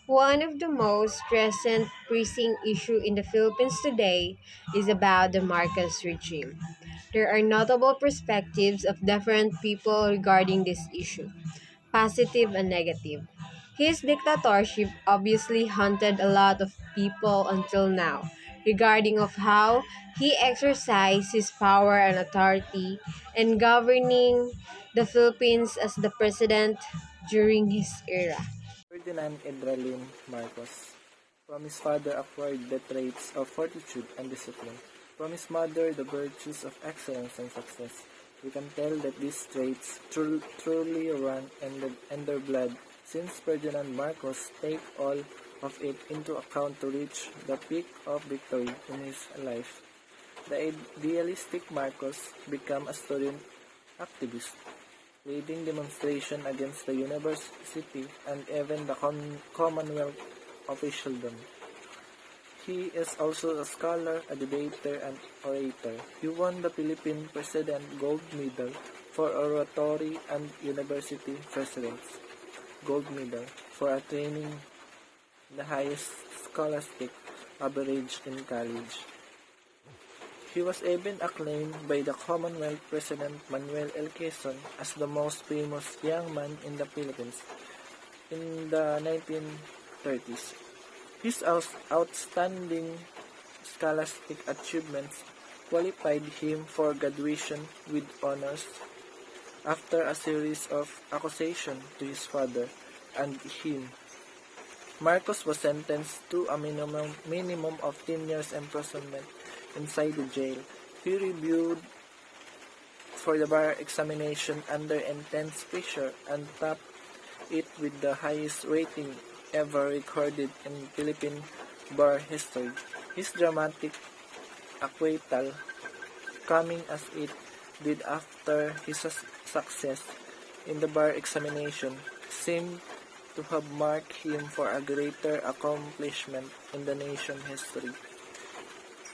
One of the most recent pressing issues in the Philippines today is about the Marcos regime. There are notable perspectives of different people regarding this issue, positive and negative. His dictatorship obviously haunted a lot of people until now, regarding of how he exercised his power and authority in governing the Philippines as the president during his era. Ferdinand Edralin Marcos. From his father acquired the traits of fortitude and discipline. From his mother the virtues of excellence and success. We can tell that these traits truly run in their blood, since Ferdinand Marcos take all of it into account to reach the peak of victory in his life. The idealistic Marcos became a student activist, leading demonstration against the university and even the Commonwealth officialdom. He is also a scholar, a debater, and orator. He won the Philippine President Gold Medal for oratory and University President's Gold Medal for attaining the highest scholastic average in college. He was even acclaimed by the Commonwealth President Manuel L. Quezon as the most famous young man in the Philippines in the 1930s. His outstanding scholastic achievements qualified him for graduation with honors after a series of accusations to his father and him. Marcos was sentenced to a minimum of 10 years imprisonment inside the jail. He reviewed for the bar examination under intense pressure and topped it with the highest rating ever recorded in Philippine bar history. His dramatic acquittal, coming as it did after his success in the bar examination, seemed to have marked him for a greater accomplishment in the nation's history.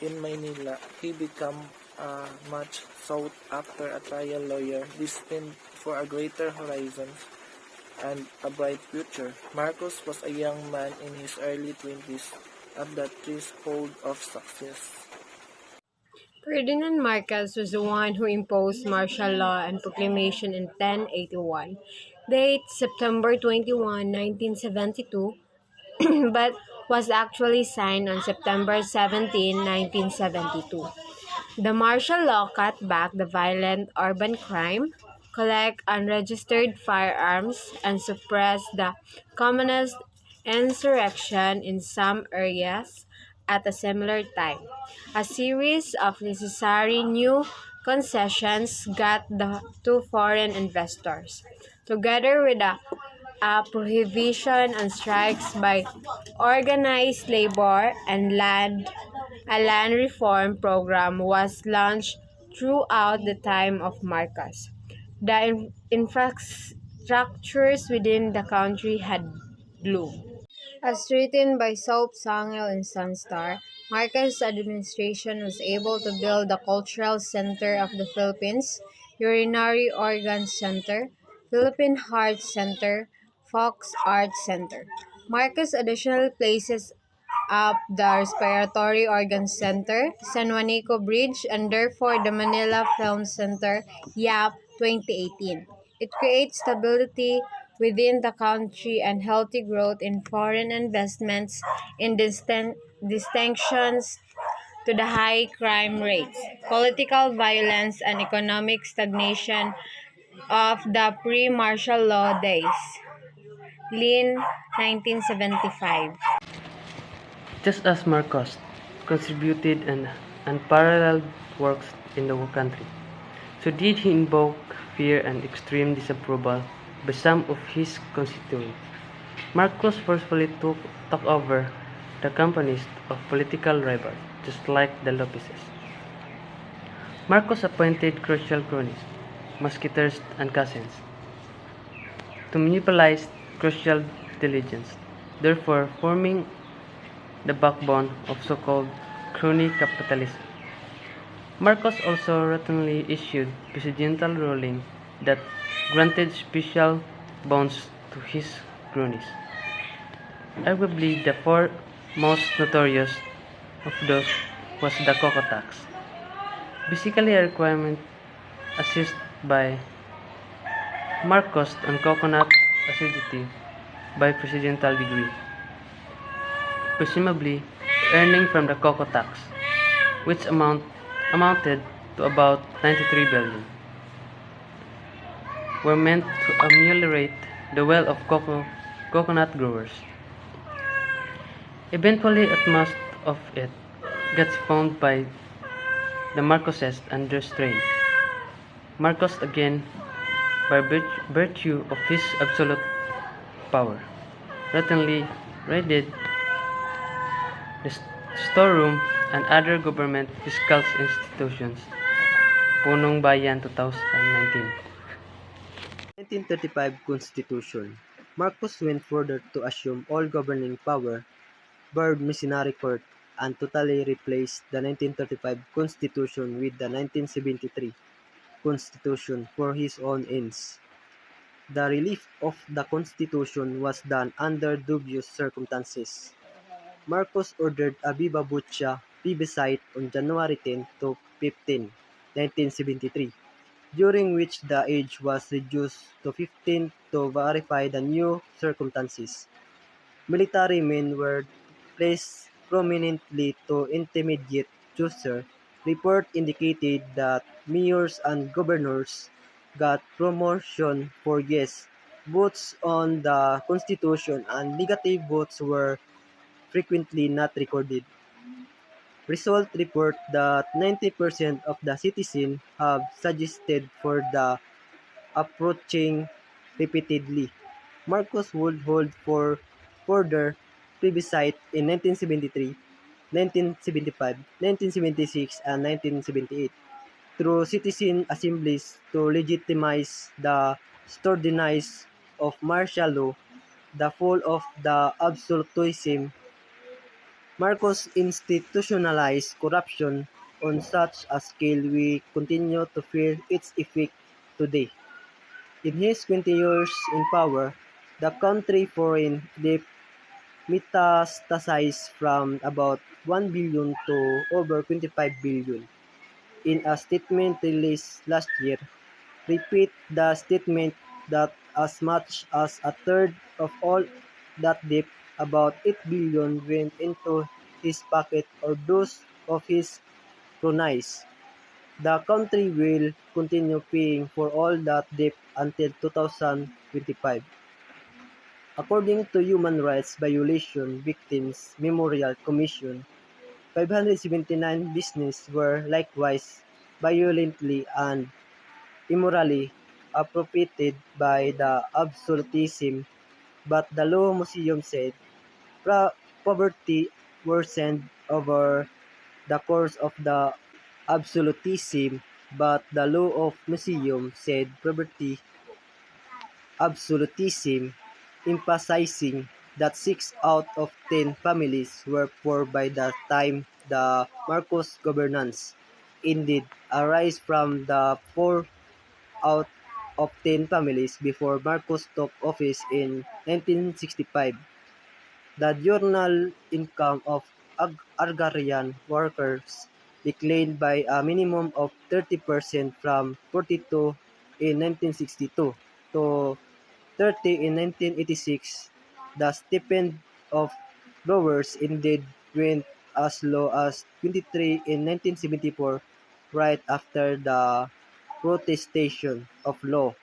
In Manila, he became a much sought after a trial lawyer destined for a greater horizons and a bright future. Marcos was a young man in his early 20s at the threshold of success. Ferdinand Marcos was the one who imposed martial law and proclamation in 1081, date September 21, 1972, but was actually signed on September 17, 1972. The martial law cut back the violent urban crime, collect unregistered firearms, and suppress the communist insurrection in some areas at a similar time. A series of necessary new concessions got to foreign investors, together with a prohibition on strikes by organized labor and a land reform program was launched throughout the time of Marcos. The infrastructures within the country had bloomed. As written by Soap Sangel and Sunstar, Marcos' administration was able to build the Cultural Center of the Philippines, Urinary Organs Center, Philippine Heart Center, Fox Art Center. Marcos additionally places up the Respiratory Organs Center, San Juanico Bridge, and therefore the Manila Film Center, YAP 2018. It creates stability within the country and healthy growth in foreign investments in distinctions to the high crime rates, political violence, and economic stagnation of the pre-martial law days. Lin, 1975. Just as Marcos contributed an unparalleled works in the country, so did he invoke fear and extreme disapproval by some of his constituents. Marcos forcefully took over the companies of political rivals, just like the Lopeses. Marcos appointed crucial cronies, musketeers, and cousins to monopolize crucial diligence, therefore forming the backbone of so-called crony capitalism. Marcos also routinely issued presidential rulings that granted special bonds to his cronies. Arguably, the four most notorious of those was the cocoa tax, basically a requirement assessed by Marcos on coconut acidity by presidential degree, presumably earning from the cocoa tax, which amounted to about 93 billion, were meant to ameliorate the wealth of coconut growers. Eventually, most of it gets found by the Marcoses and their strain. Marcos again, by virtue of his absolute power, routinely raided the storeroom and other government fiscal institutions. Punong Bayan 2019. 1935 Constitution. Marcos went further to assume all governing power, barred missionary court, and totally replaced the 1935 Constitution with the 1973 Constitution for his own ends. The relief of the Constitution was done under dubious circumstances. Marcos ordered a Viva Voce plebiscite on January 10 to 15, 1973, during which the age was reduced to 15 to verify the new circumstances. Military men were placed prominently to intimidate choosers. Report indicated that mayors and governors got promotion for yes votes on the Constitution and negative votes were frequently not recorded. Results report that 90% of the citizens have suggested for the approaching repeatedly. Marcos would hold for further plebiscite in 1973, 1975, 1976, and 1978 through citizen assemblies to legitimize the sturdiness of martial law, the fall of the absolutism. Marcos institutionalized corruption on such a scale we continue to feel its effect today. In his 20 years in power, the country foreign debt metastasized from about 1 billion to over 25 billion. In a statement released last year, repeat the statement that as much as a third of all that debt, about 8 billion went into his pocket or those of his cronies. The country will continue paying for all that debt until 2025. According to Human Rights Violation Victims Memorial Commission, 579 businesses were likewise violently and immorally appropriated by the absolutism, but the Law Museum said poverty worsened over the course of the absolutism, but the Law of Museum said poverty absolutism, emphasizing that 6 out of 10 families were poor by the time the Marcos governance ended, a rise from the 4 out of 10 families before Marcos took office in 1965. The diurnal income of agrarian workers declined by a minimum of 30% from 42 in 1962 to 30 in 1986. The stipend of growers indeed went as low as 23 in 1974, right after the protestation of law.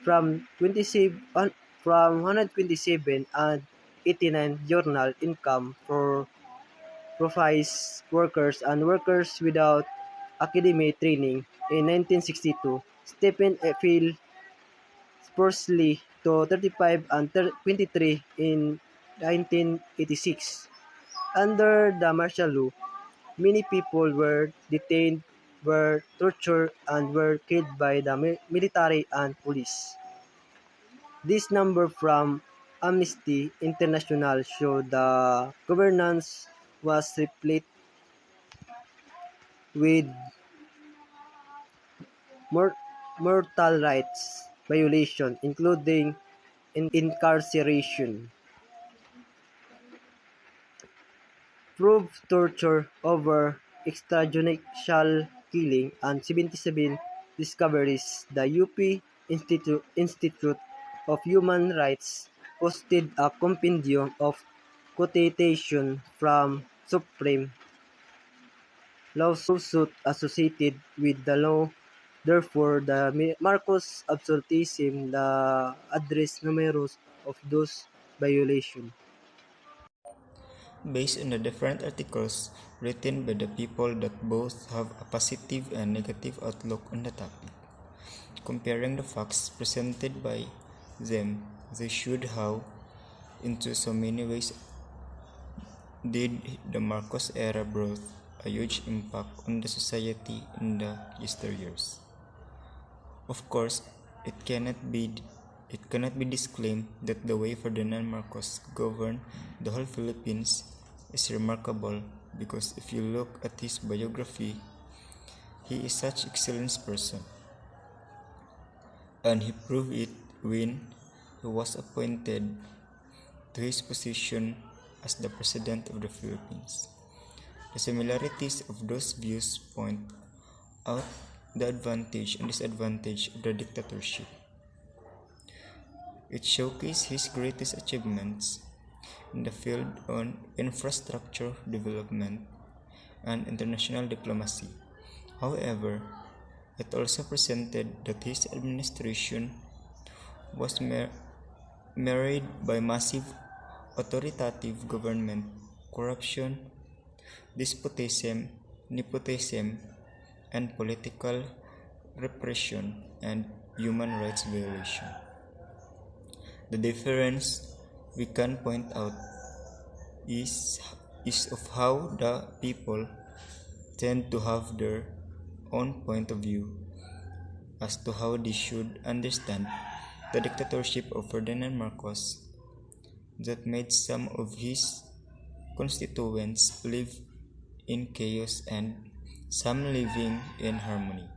From 127 and 89 journal income for profiles workers and workers without academic training in 1962, stipend fell sparsely to 35 and 23 in 1986. Under the martial law, many people were detained, were tortured, and were killed by the military and police. This number from Amnesty International show the governance was replete with mor- mortal rights violations, including incarceration. proved torture over extrajudicial killing, and 77 discoveries. The UP Institute of Human Rights posted a compendium of quotation from Supreme lawsuit associated with the law. Therefore, the Marcos absolutism the address numerous of those violations. Based on the different articles written by the people that both have a positive and negative outlook on the topic. Comparing the facts presented by them, they should have, into so many ways, did the Marcos era brought a huge impact on the society in the yesteryears. Of course, it cannot be disclaimed that the way Ferdinand Marcos governed the whole Philippines is remarkable because if you look at his biography, he is such an excellent person, and he proved it when he was appointed to his position as the President of the Philippines. The similarities of those views point out the advantage and disadvantage of the dictatorship. It showcased his greatest achievements in the field on infrastructure development and international diplomacy. However, it also presented that his administration was marred by massive authoritative government, corruption, despotism, nepotism, and political repression and human rights violation. The difference we can point out is of how the people tend to have their own point of view as to how they should understand the dictatorship of Ferdinand Marcos that made some of his constituents live in chaos and some living in harmony.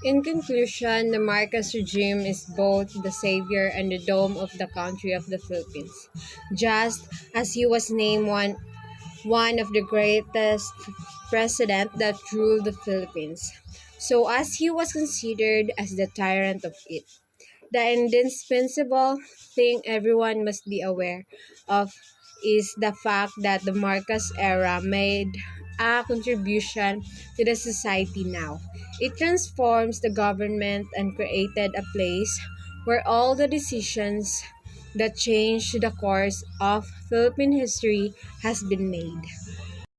In conclusion, the Marcos regime is both the savior and the dome of the country of the Philippines. Just as he was named one of the greatest president that ruled the Philippines, so as he was considered as the tyrant of it. The indispensable thing everyone must be aware of is the fact that the Marcos era made a contribution to the society now. It transforms the government and created a place where all the decisions that changed the course of Philippine history has been made.